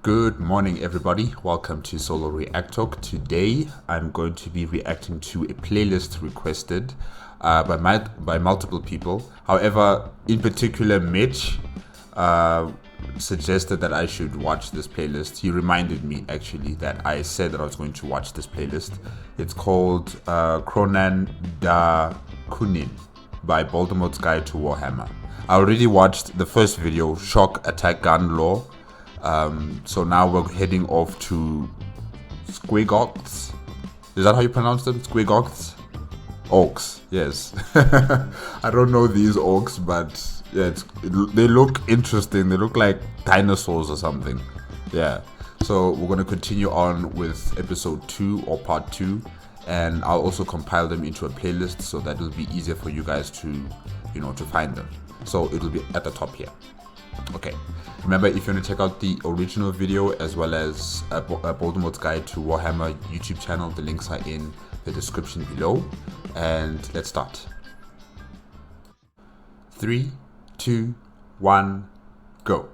Good morning, everybody. Welcome to Solo ReacTalk. Today, I'm going to be reacting to a playlist requested by multiple people. However, in particular, Mitch suggested that I should watch this playlist. He reminded me, actually, that I said that I was going to watch this playlist. It's called Kronan da Kunin by Baldermort's Guide to Warhammer. I already watched the first video, Shock Attack Gun Law. So now we're heading off to SQUIGGOTHS. Is that how you pronounce them? SQUIGGOTHS? Orks, yes. I don't know these orcs, but yeah, they look interesting. They look like dinosaurs or something. Yeah. So we're going to continue on with episode 2 or part 2. And I'll also compile them into a playlist so that it'll be easier for you guys to, to find them. So it'll be at the top here. Okay, remember, if you want to check out the original video as well as Baldermort's Guide to Warhammer YouTube channel, the links are in the description below. And let's start. 3, 2, 1, go.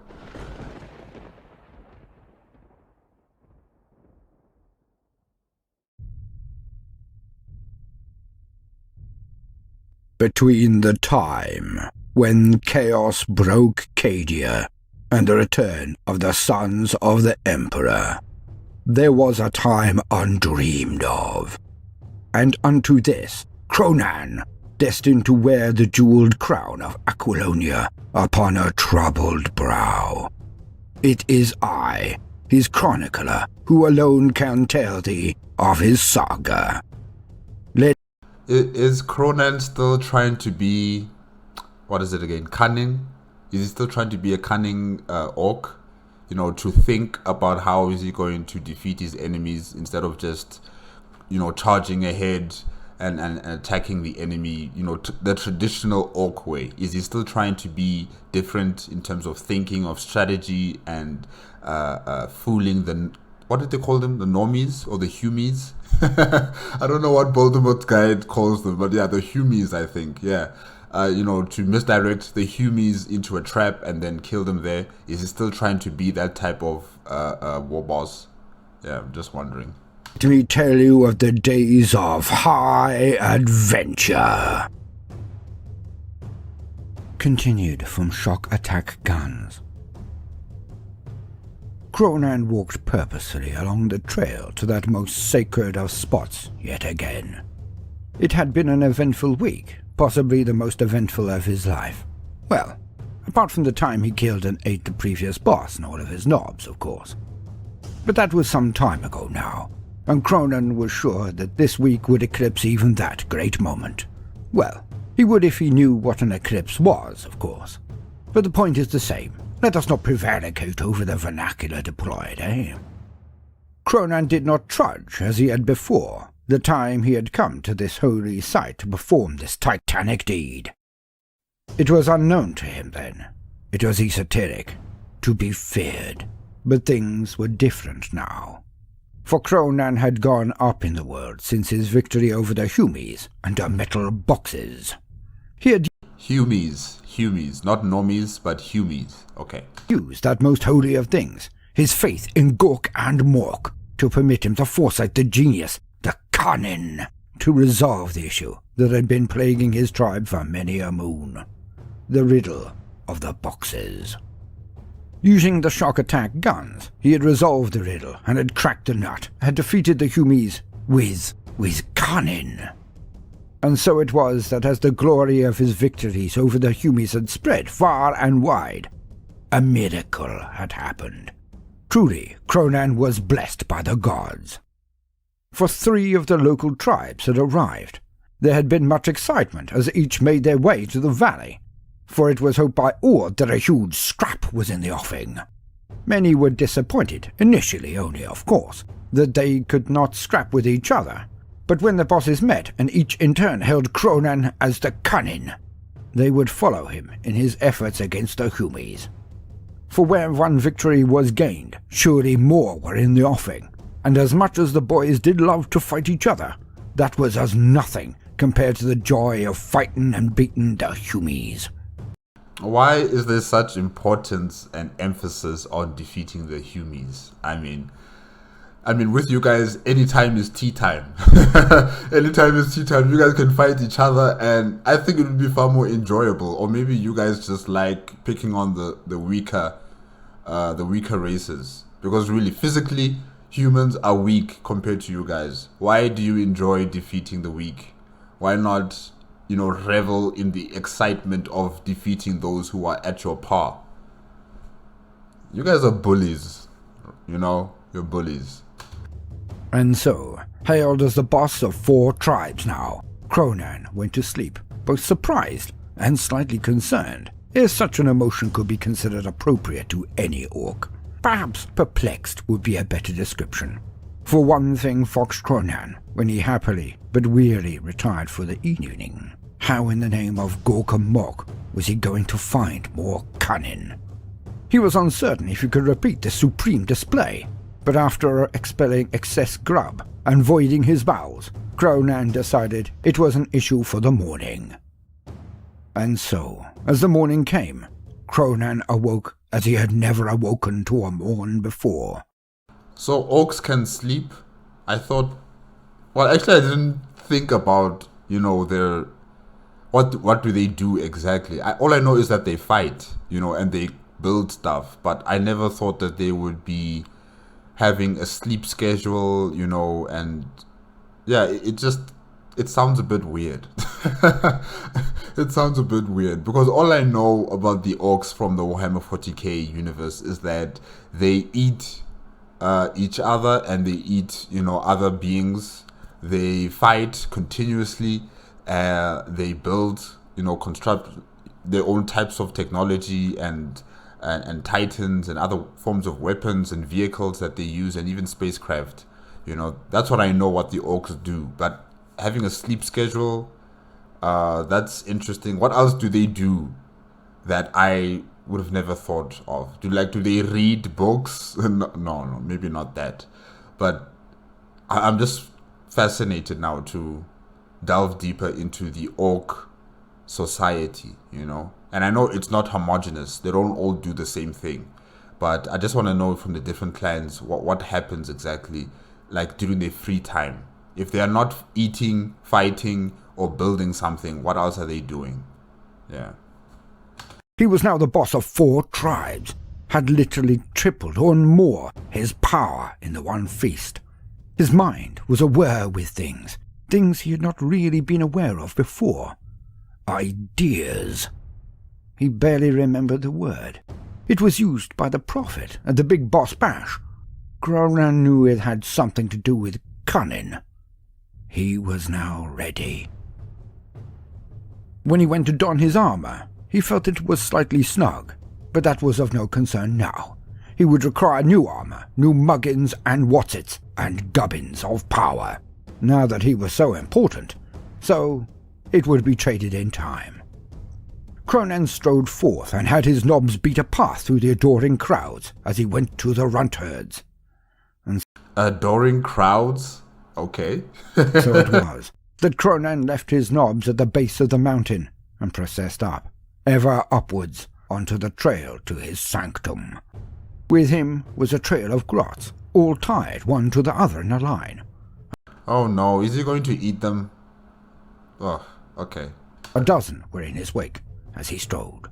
Between the time when chaos broke Cadia and the return of the sons of the Emperor, there was a time undreamed of. And unto this, Kronan, destined to wear the jeweled crown of Aquilonia upon a troubled brow. It is I, his chronicler, who alone can tell thee of his saga. Is Kronan still trying to be, what is it again, cunning? Is he still trying to be a cunning orc? To think about how is he going to defeat his enemies instead of just, charging ahead and attacking the enemy, the traditional orc way. Is he still trying to be different in terms of thinking, of strategy, and fooling the, what did they call them? The normies or the humies? I don't know what Baldermort's Guide calls them, but yeah, the humies, I think. Yeah. To misdirect the humies into a trap and then kill them there. Is he still trying to be that type of war boss? Yeah, I'm just wondering. Let me tell you of the days of high adventure. Continued from Shock Attack Guns. Kronan walked purposefully along the trail to that most sacred of spots yet again. It had been an eventful week, possibly the most eventful of his life. Well, apart from the time he killed and ate the previous boss and all of his knobs, of course. But that was some time ago now, and Kronan was sure that this week would eclipse even that great moment. Well, he would if he knew what an eclipse was, of course. But the point is the same. Let us not prevaricate over the vernacular deployed, eh? Kronan did not trudge as he had before, the time he had come to this holy site to perform this titanic deed. It was unknown to him then. It was esoteric, to be feared. But things were different now. For Kronan had gone up in the world since his victory over the Humies under metal boxes. He had Humies, not normies, but Humies. Okay. Used that most holy of things, his faith in Gork and Mork, to permit him the foresight, the genius, the cunning, to resolve the issue that had been plaguing his tribe for many a moon. The riddle of the boxes. Using the shock attack guns, he had resolved the riddle and had cracked the nut, had defeated the Humies with cunning. And so it was that as the glory of his victories over the Humies had spread far and wide, a miracle had happened. Truly, Kronan was blessed by the gods. For 3 of the local tribes had arrived. There had been much excitement as each made their way to the valley, for it was hoped by all that a huge scrap was in the offing. Many were disappointed, initially only, of course, that they could not scrap with each other. But when the bosses met, and each in turn held Kronan as the cunning, they would follow him in his efforts against the Humies. For where one victory was gained, surely more were in the offing, and as much as the boys did love to fight each other, that was as nothing compared to the joy of fighting and beating the Humies. Why is there such importance and emphasis on defeating the humies? I mean, with you guys, anytime is tea time. Anytime is tea time. You guys can fight each other, and I think it would be far more enjoyable. Or maybe you guys just like picking on the weaker races, because really, physically, humans are weak compared to you guys. Why do you enjoy defeating the weak? Why not, revel in the excitement of defeating those who are at your par? You guys are bullies. You're bullies. And so, hailed as the boss of 4 tribes now, Cronan went to sleep, both surprised and slightly concerned, if such an emotion could be considered appropriate to any orc. Perhaps perplexed would be a better description. For one thing foxed Cronan, when he happily but wearily retired for the evening. How in the name of Baldermort was he going to find more cunning? He was uncertain if he could repeat the supreme display, but after expelling excess grub and voiding his bowels, Cronan decided it was an issue for the morning. And so, as the morning came, Cronan awoke as he had never awoken to a morn before. So orcs can sleep? I thought... Well, actually I didn't think about, their... What do they do exactly? All I know is that they fight, and they build stuff, but I never thought that they would be having a sleep schedule, and yeah, it sounds a bit weird. It sounds a bit weird, because all I know about the orcs from the Warhammer 40k universe is that they eat each other, and they eat, other beings. They fight continuously. They build, construct their own types of technology and titans and other forms of weapons and vehicles that they use, and even spacecraft. That's what I know what the orcs do. But having a sleep schedule, that's interesting. What else do they do that I would have never thought of? Do they read books? No, maybe not that. But I'm just fascinated now to delve deeper into the orc society, And I know it's not homogenous. They don't all do the same thing. But I just want to know from the different clans what happens exactly, during their free time. If they are not eating, fighting, or building something, what else are they doing? Yeah. He was now the boss of 4 tribes, had literally tripled or more his power in the one feast. His mind was aware with things he had not really been aware of before. Ideas. He barely remembered the word. It was used by the prophet at the big boss bash. Cronan knew it had something to do with cunning. He was now ready. When he went to don his armor, he felt it was slightly snug, but that was of no concern now. He would require new armor, new muggins and whatsits, and gubbins of power, now that he was so important, so it would be traded in time. Cronan strode forth and had his knobs beat a path through the adoring crowds as he went to the runt herds. Adoring crowds? Okay. So it was that Cronan left his knobs at the base of the mountain and processed up, ever upwards, onto the trail to his sanctum. With him was a trail of grots, all tied one to the other in a line. Oh no, is he going to eat them? Oh, okay. A dozen were in his wake as he strode.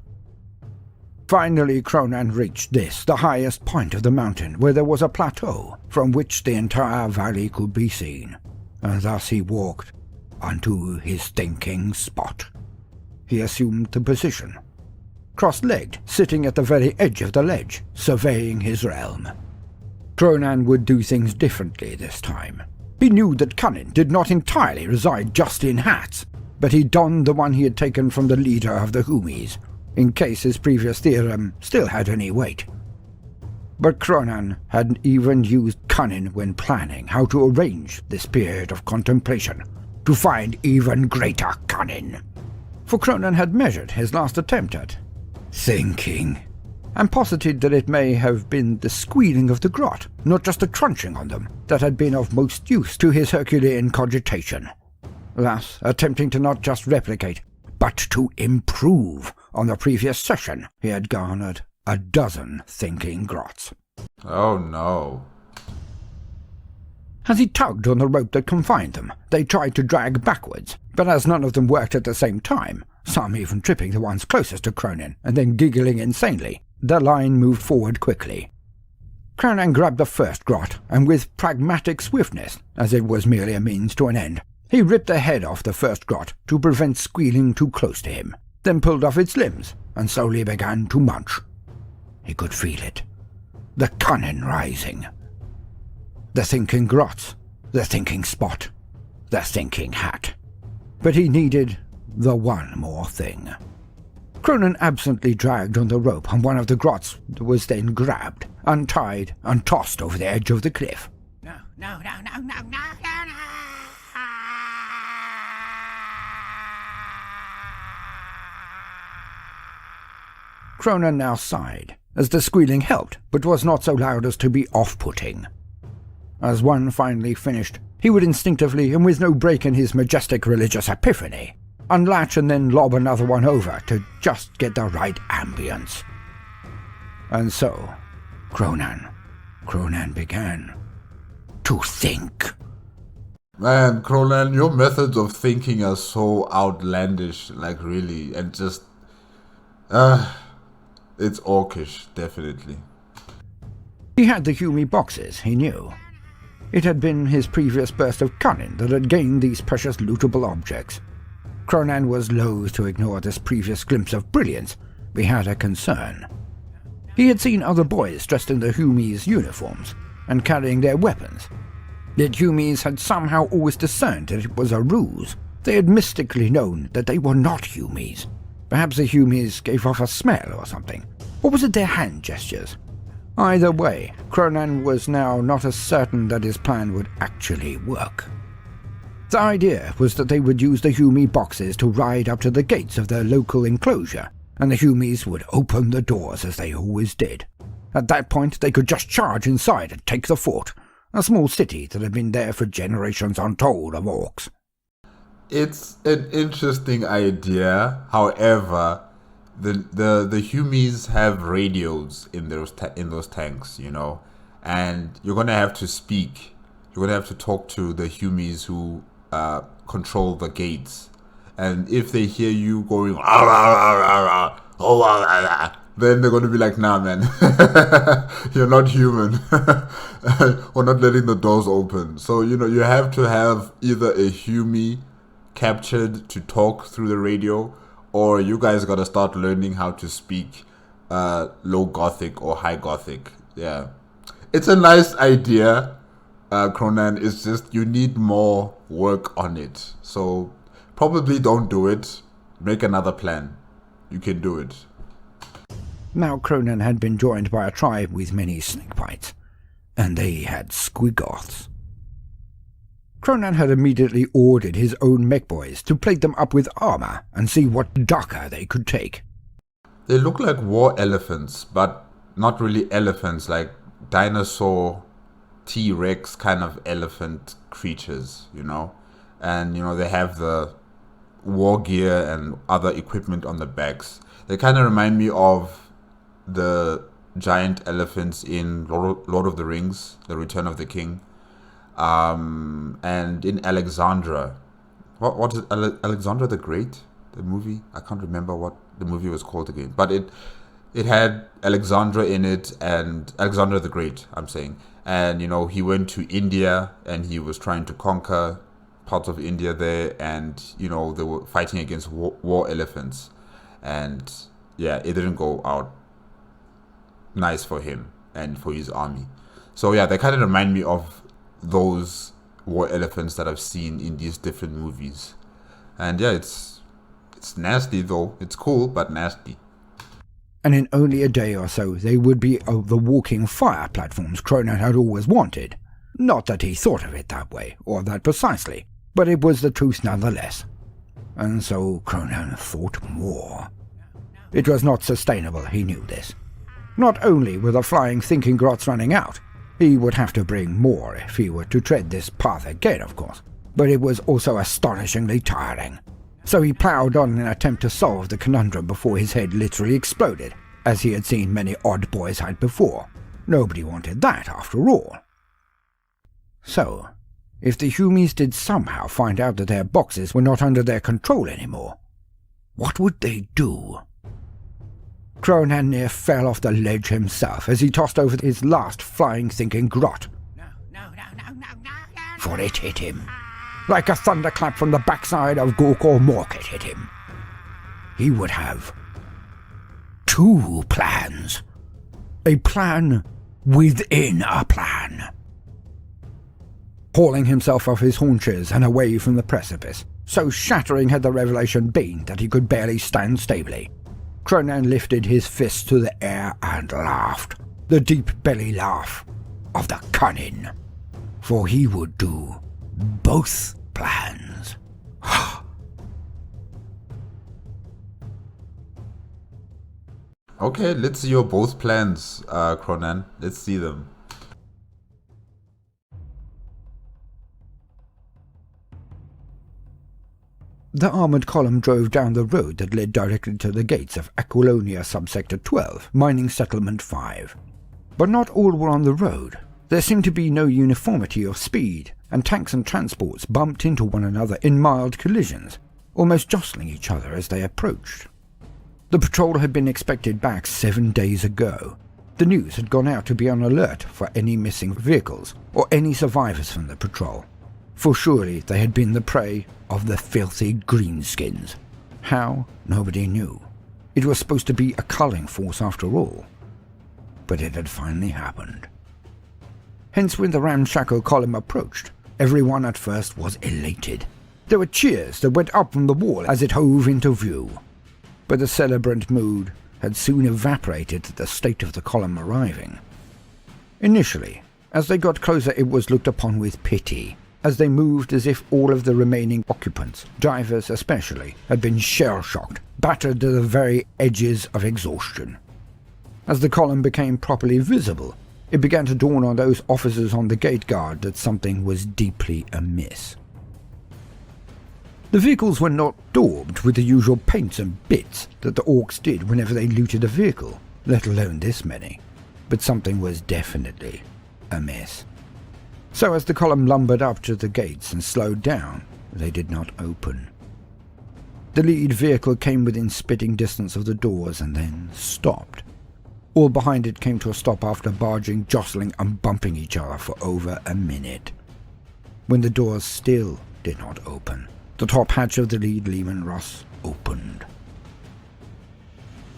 Finally Cronan reached this, the highest point of the mountain, where there was a plateau from which the entire valley could be seen, and thus he walked unto his thinking spot. He assumed the position, cross-legged, sitting at the very edge of the ledge, surveying his realm. Cronan would do things differently this time. He knew that cunning did not entirely reside just in hats, but he donned the one he had taken from the leader of the Humies, in case his previous theorem still had any weight. But Cronan had even used cunning when planning how to arrange this period of contemplation, to find even greater cunning. For Cronan had measured his last attempt at thinking, and posited that it may have been the squealing of the grot, not just the crunching on them, that had been of most use to his Herculean cogitation. Thus, attempting to not just replicate, but to improve On the previous session, he had garnered 12 thinking grots. Oh no. As he tugged on the rope that confined them, they tried to drag backwards, but as none of them worked at the same time, some even tripping the ones closest to Cronin and then giggling insanely, the line moved forward quickly. Cronin grabbed the first grot, and with pragmatic swiftness, as it was merely a means to an end, he ripped the head off the first grot to prevent squealing too close to him, then pulled off its limbs and slowly began to munch. He could feel it. The cunning rising. The thinking grots, the thinking spot, the thinking hat. But he needed the one more thing. Cronin absently dragged on the rope on one of the grots that was then grabbed, untied, and tossed over the edge of the cliff. No. Cronin now sighed, as the squealing helped, but was not so loud as to be off-putting. As one finally finished, he would instinctively, and with no break in his majestic religious epiphany, unlatch and then lob another one over to just get the right ambience. And so, Cronin began to think. Man, Cronin, your methods of thinking are so outlandish, like really, and just, it's orkish, definitely. He had the Hume boxes, he knew. It had been his previous burst of cunning that had gained these precious lootable objects. Cronin was loath to ignore this previous glimpse of brilliance, but he had a concern. He had seen other boys dressed in the Hume's uniforms and carrying their weapons. Yet Hume's had somehow always discerned that it was a ruse. They had mystically known that they were not Hume's. Perhaps the Hume's gave off a smell or something. Or was it their hand gestures? Either way, Cronin was now not as certain that his plan would actually work. The idea was that they would use the Hume boxes to ride up to the gates of their local enclosure, and the Humes would open the doors as they always did. At that point, they could just charge inside and take the fort, a small city that had been there for generations untold of orcs. It's an interesting idea. However, the Humes have radios in those tanks, you know, and you're gonna have to speak. You're gonna have to talk to the Humes who control the gates, and if they hear you going, then they're gonna be like, "Nah, man, you're not human. We're not letting the doors open." So you know you have to have either a Hume captured to talk through the radio, or you guys gotta start learning how to speak low Gothic or high Gothic. Yeah, it's a nice idea, Cronin. It's just you need more work on it. So probably don't do it. Make another plan. You can do it. Now Cronin had been joined by a tribe with many snakebites, and they had SQUIGGOTHS. Cronin had immediately ordered his own mech boys to plate them up with armor and see what ducker they could take. They look like war elephants, but not really elephants, like dinosaur, T-Rex kind of elephant creatures, you know. And, you know, they have the war gear and other equipment on the backs. They kind of remind me of the giant elephants in Lord of the Rings, The Return of the King. And in Alexandra, what is Alexandra the Great? The movie, I can't remember what the movie was called again, but it had Alexandra in it, and Alexander the Great, I'm saying, and you know he went to India and he was trying to conquer parts of India there, and you know they were fighting against war elephants, and yeah, it didn't go out nice for him and for his army. So yeah, they kind of remind me of those war elephants that I've seen in these different movies. And yeah, it's nasty though. It's cool, but nasty. And in only a day or so they would be the walking fire platforms Cronin had always wanted. Not that he thought of it that way, or that precisely, but it was the truth nonetheless. And so Cronin thought more. It was not sustainable, he knew this. Not only were the flying thinking grots running out, he would have to bring more if he were to tread this path again, of course, but it was also astonishingly tiring. So he ploughed on in an attempt to solve the conundrum before his head literally exploded, as he had seen many odd boys hide before. Nobody wanted that, after all. So, if the Humies did somehow find out that their boxes were not under their control anymore, what would they do? Cronan near fell off the ledge himself as he tossed over his last flying thinking grot. No, for it hit him. Like a thunderclap from the backside of Gork it hit him. He would have 2 plans. A plan within a plan. Hauling himself off his haunches and away from the precipice, so shattering had the revelation been that he could barely stand stably, Cronan lifted his fist to the air and laughed, the deep belly laugh of the cunning. For he would do both plans. Okay, let's see your both plans, Cronan. Let's see them. The armoured column drove down the road that led directly to the gates of Aquilonia Subsector 12, Mining Settlement 5. But not all were on the road. There seemed to be no uniformity of speed, and tanks and transports bumped into one another in mild collisions, almost jostling each other as they approached. The patrol had been expected back 7 days ago. The news had gone out to be on alert for any missing vehicles, or any survivors from the patrol. For surely they had been the prey of the filthy greenskins. How? Nobody knew. It was supposed to be a culling force after all. But it had finally happened. Hence when the ramshackle column approached, everyone at first was elated. There were cheers that went up from the wall as it hove into view. But the celebrant mood had soon evaporated at the state of the column arriving. Initially, as they got closer, it was looked upon with pity, as they moved as if all of the remaining occupants, drivers especially, had been shell-shocked, battered to the very edges of exhaustion. As the column became properly visible, it began to dawn on those officers on the gate guard that something was deeply amiss. The vehicles were not daubed with the usual paints and bits that the Orks did whenever they looted a vehicle, let alone this many, but something was definitely amiss. So as the column lumbered up to the gates and slowed down, they did not open. The lead vehicle came within spitting distance of the doors and then stopped. All behind it came to a stop after barging, jostling and bumping each other for over a minute. When the doors still did not open, the top hatch of the lead Leman Russ opened.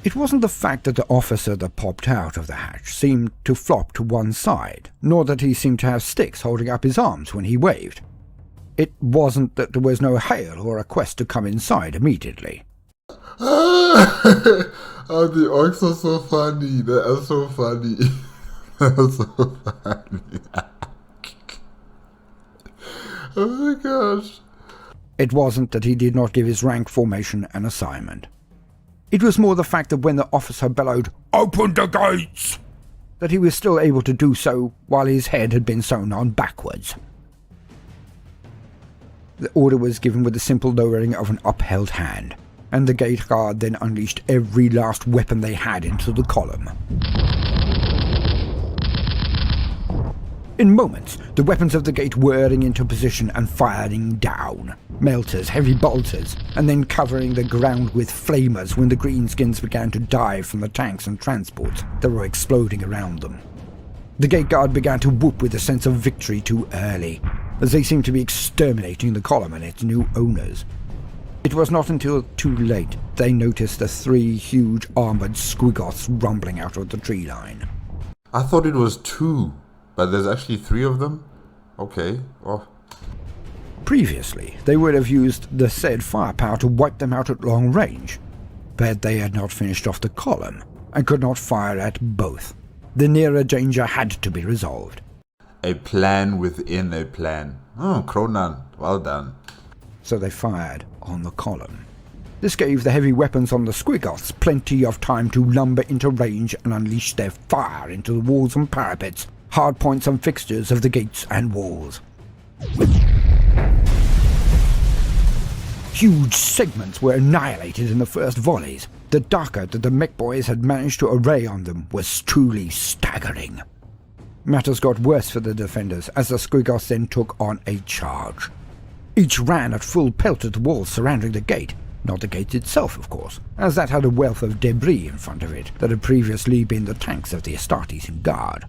It wasn't the fact that the officer that popped out of the hatch seemed to flop to one side, nor that he seemed to have sticks holding up his arms when he waved. It wasn't that there was no hail or request to come inside immediately. Oh, the orcs are so funny. They are so funny. They are so funny. Oh my gosh. It wasn't that he did not give his rank formation an assignment. It was more the fact that when the officer bellowed, "Open the gates!" that he was still able to do so while his head had been sewn on backwards. The order was given with the simple lowering of an upheld hand, and the gate guard then unleashed every last weapon they had into the column. In moments, the weapons of the gate whirring into position and firing down. Melters, heavy bolters, and then covering the ground with flamers when the greenskins began to dive from the tanks and transports that were exploding around them. The gate guard began to whoop with a sense of victory too early, as they seemed to be exterminating the column and its new owners. It was not until too late they noticed the 3 huge armoured SQUIGGOTHS rumbling out of the tree line. I thought it was 2, but there's actually 3 of them? Okay, well. Previously, they would have used the said firepower to wipe them out at long range, but they had not finished off the column and could not fire at both. The nearer danger had to be resolved. A plan within a plan. Oh, Cronan, well done. So they fired on the column. This gave the heavy weapons on the SQUIGGOTHS plenty of time to lumber into range and unleash their fire into the walls and parapets, hard points and fixtures of the gates and walls. Huge segments were annihilated in the first volleys. The darker that the mech boys had managed to array on them was truly staggering. Matters got worse for the defenders as the SQUIGGOTHS then took on a charge. Each ran at full pelt at the walls surrounding the gate, not the gate itself of course, as that had a wealth of debris in front of it that had previously been the tanks of the Astartes in guard.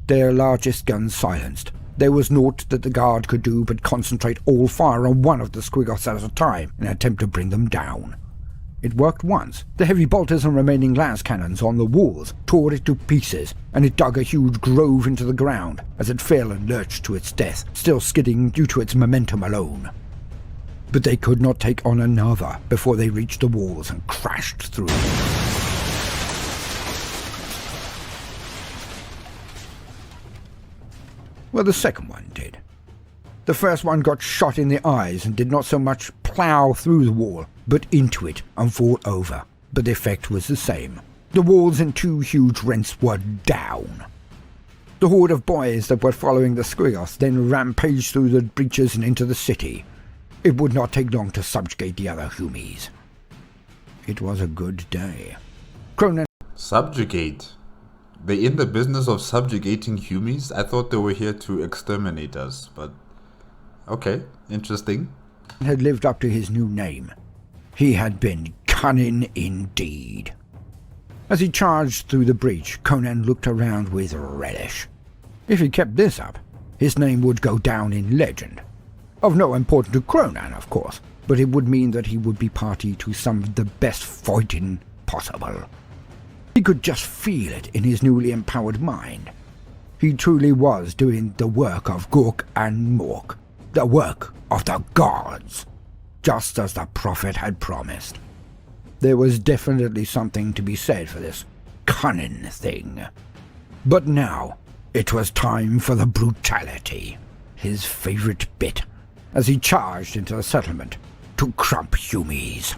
Their largest guns silenced, there was naught that the guard could do but concentrate all fire on one of the SQUIGGOTHS at a time in an attempt to bring them down. It worked once. The heavy bolters and remaining lance cannons on the walls tore it to pieces, and it dug a huge grove into the ground as it fell and lurched to its death, still skidding due to its momentum alone. But they could not take on another before they reached the walls and crashed through. Well, the second one did. The first one got shot in the eyes and did not so much plough through the wall, but into it and fall over. But the effect was the same. The walls in two huge rents were down. The horde of boys that were following the SQUIGGOTHS then rampaged through the breaches and into the city. It would not take long to subjugate the other Humies. It was a good day. Cronan. Subjugate? They're in the business of subjugating Humies? I thought they were here to exterminate us, but okay, interesting. Had lived up to his new name. He had been cunning indeed. As he charged through the breach, Conan looked around with relish. If he kept this up, his name would go down in legend. Of no importance to Conan, of course, but it would mean that he would be party to some of the best fighting possible. He could just feel it in his newly empowered mind. He truly was doing the work of Gork and Mork, the work of the gods, just as the prophet had promised. There was definitely something to be said for this cunning thing. But now, it was time for the brutality, his favourite bit, as he charged into the settlement to crump Humies.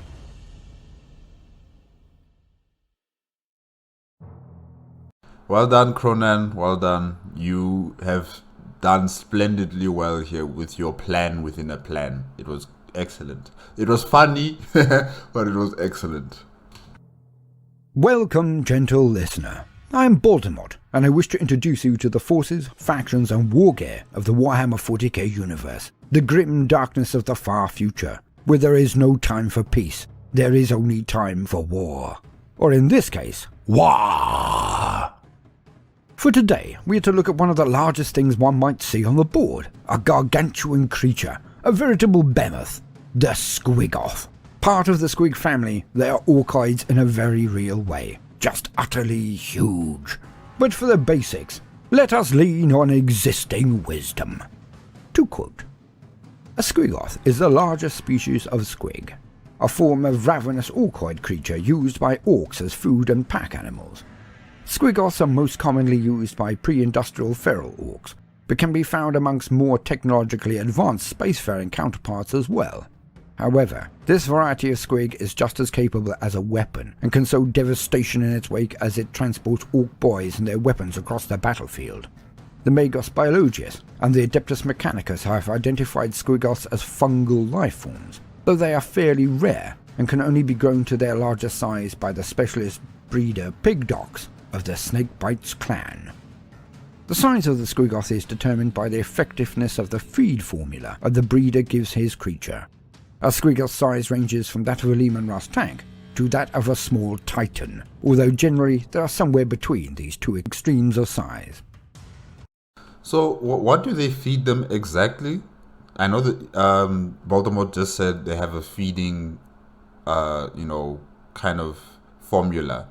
Well done, Cronan, well done. You have done splendidly well here with your plan within a plan. It was excellent. It was funny, but it was excellent. Welcome, gentle listener. I am Baldermort, and I wish to introduce you to the forces, factions, and war gear of the Warhammer 40k universe, the grim darkness of the far future, where there is no time for peace, there is only time for war. Or in this case, war! For today, we are to look at one of the largest things one might see on the board, a gargantuan creature, a veritable behemoth, the SQUIGGOTH. Part of the Squig family, they are Orkoids in a very real way, just utterly huge. But for the basics, let us lean on existing wisdom. To quote, a SQUIGGOTH is the largest species of squig, a form of ravenous Orkoid creature used by orcs as food and pack animals. SQUIGGOTHs are most commonly used by pre-industrial feral orcs, but can be found amongst more technologically advanced spacefaring counterparts as well. However, this variety of squig is just as capable as a weapon, and can sow devastation in its wake as it transports orc boys and their weapons across the battlefield. The Magos Biologists and the Adeptus Mechanicus have identified SQUIGGOTHs as fungal lifeforms, though they are fairly rare and can only be grown to their larger size by the specialist breeder Pigdocs of the Snakebites clan. The size of the SQUIGGOTH is determined by the effectiveness of the feed formula the breeder gives his creature. A SQUIGGOTH size ranges from that of a Leman Russ tank to that of a small Titan, although generally they are somewhere between these two extremes of size. So, what do they feed them exactly? I know that Baldermort just said they have a feeding, kind of formula.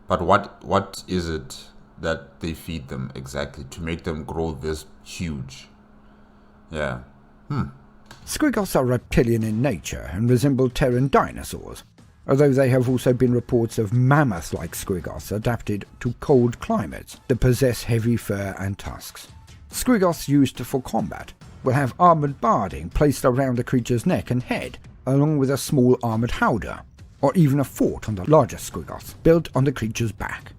But what is it that they feed them exactly to make them grow this huge? Yeah. SQUIGGOTHs are reptilian in nature and resemble Terran dinosaurs, although there have also been reports of mammoth-like SQUIGGOTHs adapted to cold climates that possess heavy fur and tusks. SQUIGGOTHs used for combat will have armoured barding placed around the creature's neck and head, along with a small armoured howdah, or even a fort on the larger SQUIGGOTHs, built on the creature's back.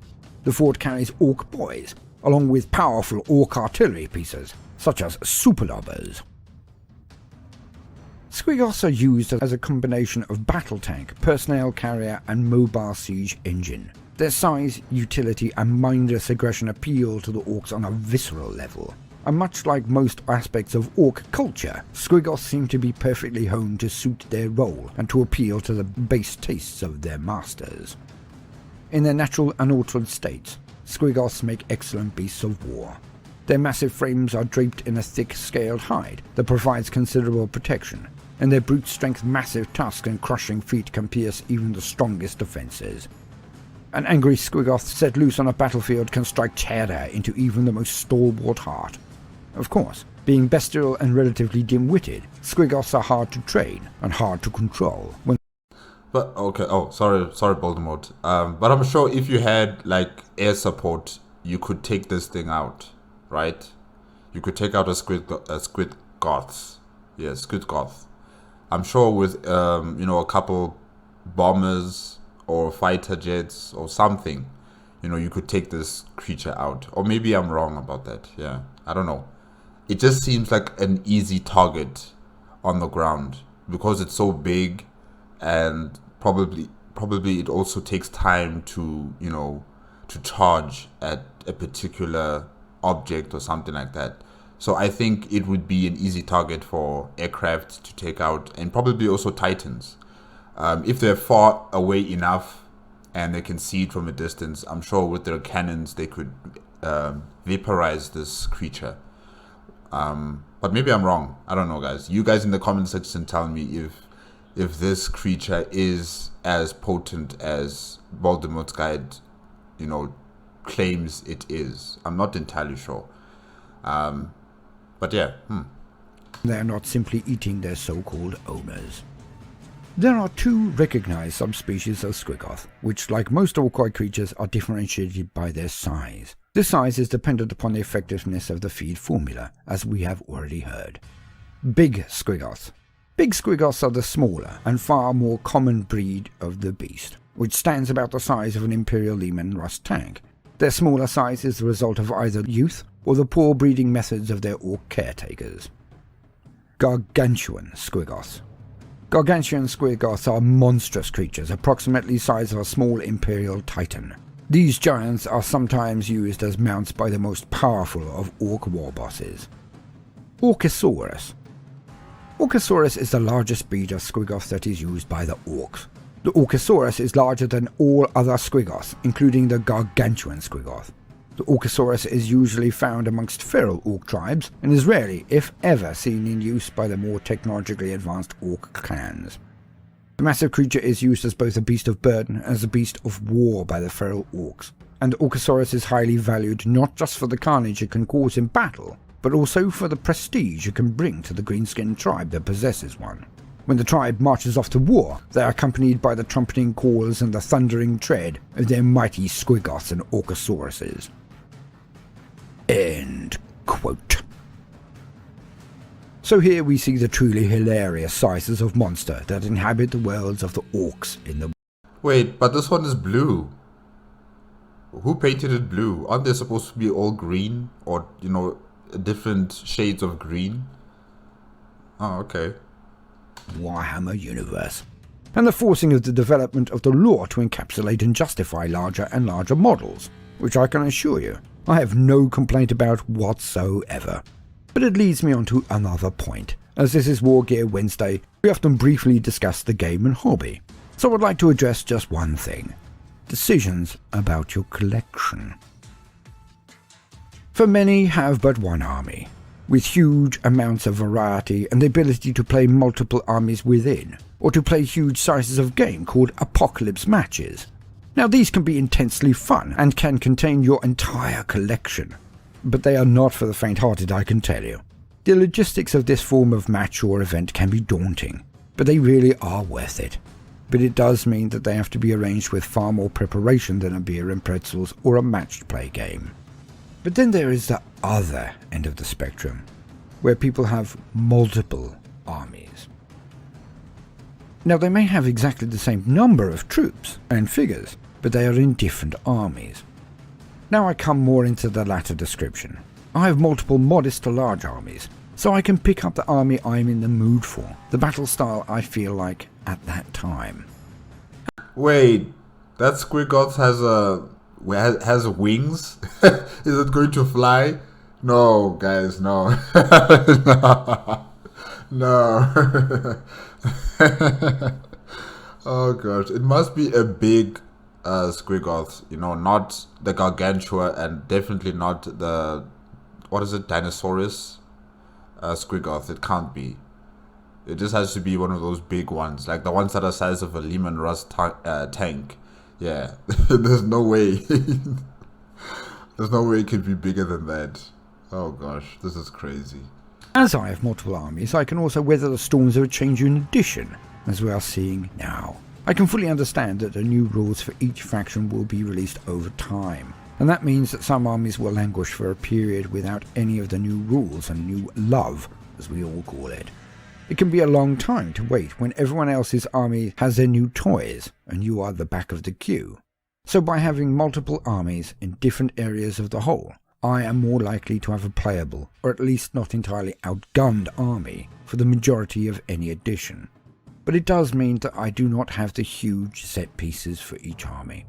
The fort carries orc boys, along with powerful orc artillery pieces, such as superlobbers. Squiggoths are used as a combination of battle tank, personnel carrier and mobile siege engine. Their size, utility and mindless aggression appeal to the Orks on a visceral level. And much like most aspects of Ork culture, Squiggoths seem to be perfectly honed to suit their role and to appeal to the base tastes of their masters. In their natural unaltered states, Squiggoths make excellent beasts of war. Their massive frames are draped in a thick scaled hide that provides considerable protection, and their brute strength massive tusks and crushing feet can pierce even the strongest defences. An angry Squiggoth set loose on a battlefield can strike terror into even the most stalwart heart. Of course, being bestial and relatively dim-witted, Squiggoths are hard to train and hard to control. But okay, sorry, Baldermort. But I'm sure if you had like air support, you could take this thing out, right? You could take out a Squidgoths. Yeah, Squidgoth. I'm sure with a couple bombers or fighter jets or something, you could take this creature out. Or maybe I'm wrong about that. Yeah, I don't know. It just seems like an easy target on the ground because it's so big, and probably it also takes time to to charge at a particular object or something like that. So I think it would be an easy target for aircraft to take out, and probably also Titans. If they're far away enough and they can see it from a distance, I'm sure with their cannons they could vaporize this creature. But maybe I'm wrong. I don't know, guys. You guys in the comment section tell me if this creature is as potent as Baldermort's guide, claims it is. I'm not entirely sure. But yeah. They're not simply eating their so-called owners. There are two recognized subspecies of Squiggoth, which, like most Orkoid creatures, are differentiated by their size. This size is dependent upon the effectiveness of the feed formula, as we have already heard. Big Squiggoths. Big Squiggoths are the smaller and far more common breed of the beast, which stands about the size of an Imperial Leman Rust tank. Their smaller size is the result of either youth or the poor breeding methods of their Ork caretakers. Gargantuan Squiggoths. Gargantuan Squiggoths are monstrous creatures, approximately the size of a small Imperial Titan. These giants are sometimes used as mounts by the most powerful of Ork war bosses. Orkosaurus. Orkosaurus is the largest breed of Squiggoth that is used by the Orks. The Orkosaurus is larger than all other Squiggoths, including the Gargantuan Squiggoth. The Orkosaurus is usually found amongst feral Ork tribes and is rarely, if ever, seen in use by the more technologically advanced Ork clans. The massive creature is used as both a beast of burden and as a beast of war by the feral Orks, and the Orkosaurus is highly valued not just for the carnage it can cause in battle, but also for the prestige it can bring to the green-skinned tribe that possesses one. When the tribe marches off to war, they are accompanied by the trumpeting calls and the thundering tread of their mighty Squiggoths and Orkosauruses. End quote. So here we see the truly hilarious sizes of monster that inhabit the worlds of the Orks in the... Wait, but this one is blue. Who painted it blue? Aren't they supposed to be all green? Or, different shades of green? Oh, okay. Warhammer universe. And the forcing of the development of the lore to encapsulate and justify larger and larger models, which I can assure you, I have no complaint about whatsoever. But it leads me on to another point. As this is War Gear Wednesday, we often briefly discuss the game and hobby. So I would like to address just one thing. Decisions about your collection. For many have but one army, with huge amounts of variety and the ability to play multiple armies within, or to play huge sizes of game called apocalypse matches. Now these can be intensely fun and can contain your entire collection, but they are not for the faint-hearted, I can tell you. The logistics of this form of match or event can be daunting, but they really are worth it. But it does mean that they have to be arranged with far more preparation than a beer and pretzels or a matched play game. But then there is the other end of the spectrum, where people have multiple armies. Now they may have exactly the same number of troops and figures, but they are in different armies. Now I come more into the latter description. I have multiple modest to large armies, so I can pick up the army I'm in the mood for, the battle style I feel like at that time. Wait, that SQUIGGOTHS has wings? Is it going to fly? No, guys, no. No. Oh gosh, it must be a big SQUIGGOTHS, not the Gargantua, and definitely not the, what is it, Dinosaurus SQUIGGOTHS. It can't be. It just has to be one of those big ones, like the ones that are the size of a Lehman Russ tank. Yeah, there's no way. There's no way it could be bigger than that. Oh gosh, this is crazy. As I have multiple armies, I can also weather the storms of a changing edition, as we are seeing now. I can fully understand that the new rules for each faction will be released over time, and that means that some armies will languish for a period without any of the new rules and new love, as we all call it. It can be a long time to wait when everyone else's army has their new toys and you are the back of the queue. So by having multiple armies in different areas of the whole, I am more likely to have a playable, or at least not entirely outgunned army for the majority of any edition. But it does mean that I do not have the huge set pieces for each army.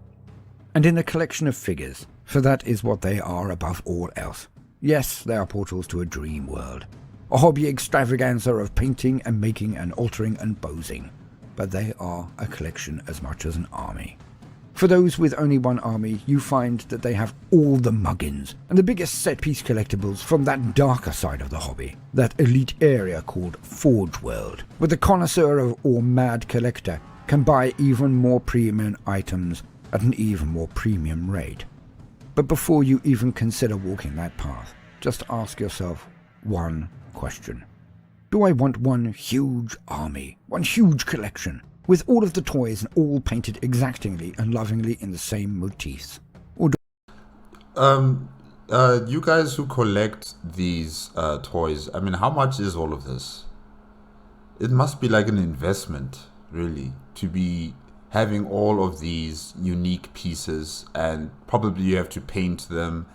And in a collection of figures, for that is what they are above all else. Yes, they are portals to a dream world. A hobby extravaganza of painting and making and altering and bozing, but they are a collection as much as an army. For those with only one army, you find that they have all the muggins and the biggest set-piece collectibles from that darker side of the hobby, that elite area called Forge World, where the connoisseur or mad collector can buy even more premium items at an even more premium rate. But before you even consider walking that path, just ask yourself one question. Do I want one huge army, one huge collection, with all of the toys and all painted exactingly and lovingly in the same motifs? Or do you guys who collect these toys, I mean, how much is all of this? It must be like an investment, really, to be having all of these unique pieces, and probably you have to paint them,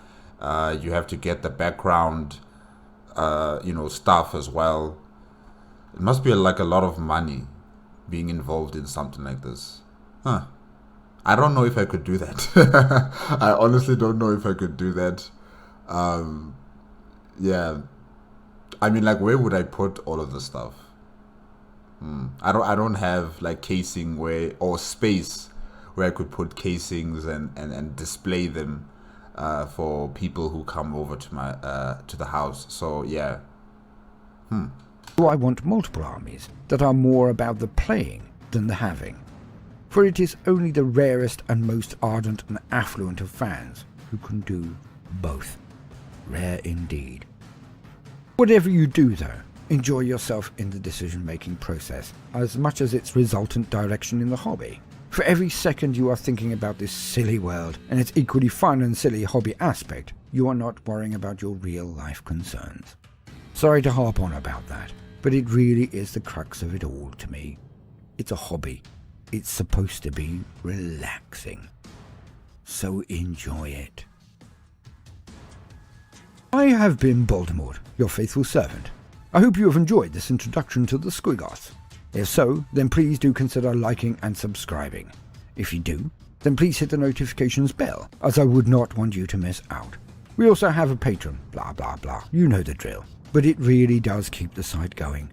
you have to get the background stuff as well. It must be like a lot of money being involved in something like this. I don't know if I could do that. I honestly don't know if I could do that. Yeah, I mean, like, where would I put all of the stuff? I don't have like casing or space where I could put casings and display them for people who come over to my to the house. So yeah. Do I want multiple armies that are more about the playing than the having? For it is only the rarest and most ardent and affluent of fans who can do both. Rare indeed. Whatever you do though, enjoy yourself in the decision-making process as much as its resultant direction in the hobby. For every second you are thinking about this silly world and its equally fun and silly hobby aspect, you are not worrying about your real life concerns. Sorry to harp on about that, but it really is the crux of it all to me. It's a hobby. It's supposed to be relaxing. So enjoy it. I have been Baldermort, your faithful servant. I hope you have enjoyed this introduction to the SQUIGGOTHS. If so, then please do consider liking and subscribing. If you do, then please hit the notifications bell, as I would not want you to miss out. We also have a Patreon, blah blah blah, you know the drill. But it really does keep the site going.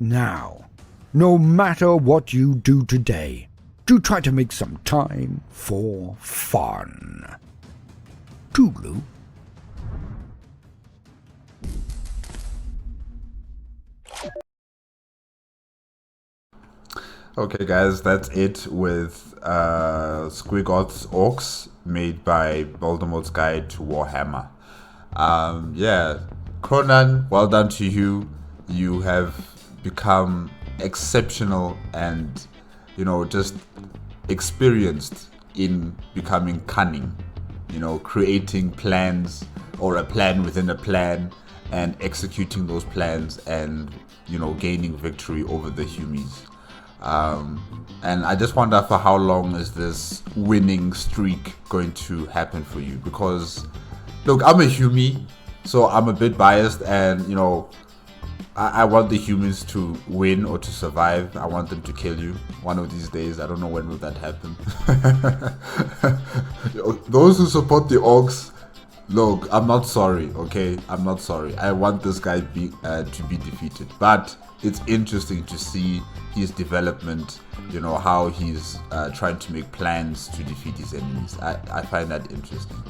Now, no matter what you do today, do try to make some time for fun. Toodaloo. Okay guys, that's it with SQUIGGOTHS Orks, made by Baldermort's Guide to Warhammer. Yeah, Cronan, well done to you. You have become exceptional and, just experienced in becoming cunning. Creating plans or a plan within a plan and executing those plans and, gaining victory over the Humies. And I just wonder, for how long is this winning streak going to happen for you? Because, look, I'm a Humie, so I'm a bit biased, and I want the humans to win or to survive. I want them to kill you one of these days. I don't know when will that happen. Those who support the Orks, look, I'm not sorry, okay? I'm not sorry. I want this guy to be defeated. But it's interesting to see his development, you know, how he's trying to make plans to defeat his enemies. I find that interesting.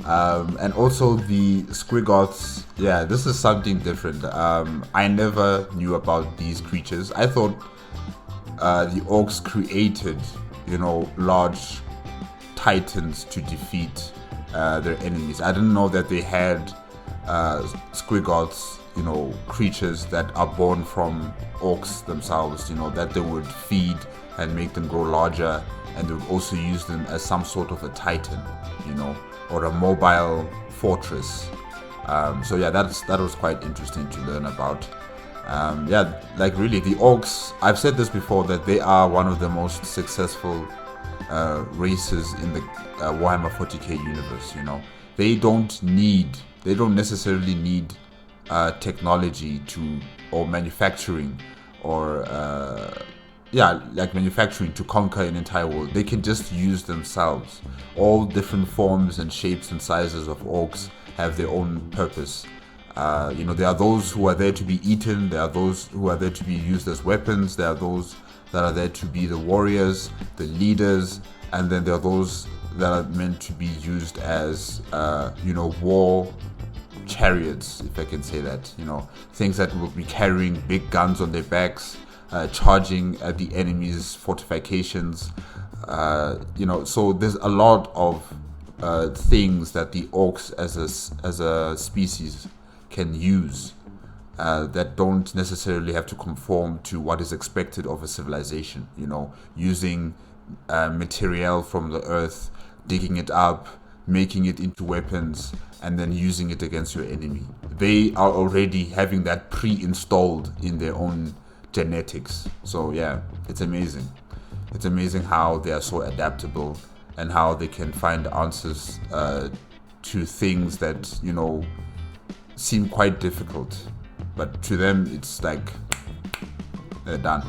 And also the SQUIGGOTHS, yeah, this is something different. I never knew about these creatures. I thought the Orks created, you know, large titans to defeat their enemies. I didn't know that they had SQUIGGOTHS, you know, creatures that are born from Orks themselves, you know, that they would feed and make them grow larger, and they would also use them as some sort of a titan, you know, or a mobile fortress. So yeah, that was quite interesting to learn about. Yeah, like really the Orks, I've said this before, that they are one of the most successful races in the Warhammer 40k universe. You know, they don't necessarily need technology or manufacturing or manufacturing to conquer an entire world. They can just use themselves. All different forms and shapes and sizes of Orks have their own purpose. You know, there are those who are there to be eaten, there are those who are there to be used as weapons, there are those that are there to be the warriors, the leaders, and then there are those that are meant to be used as you know, war chariots, if I can say that. You know, things that will be carrying big guns on their backs, charging at the enemy's fortifications. You know, so there's a lot of things that the Orks as a species can use that don't necessarily have to conform to what is expected of a civilization. You know, using material from the earth, digging it up, making it into weapons, and then using it against your enemy. They are already having that pre-installed in their own genetics. So yeah, it's amazing. It's amazing how they are so adaptable and how they can find answers to things that, you know, seem quite difficult, but to them it's like they're done.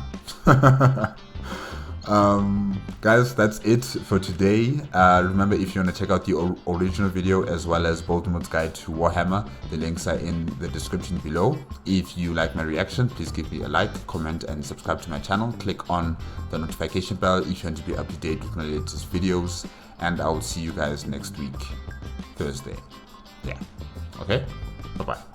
Guys, that's it for today. Remember, if you want to check out the original video as well as Baldermort's Guide to Warhammer, the links are in the description below. If you like my reaction, please give me a like, comment, and subscribe to my channel. Click on the notification bell if you want to be up to date with my latest videos, and I will see you guys next week, Thursday. Yeah, okay, bye bye.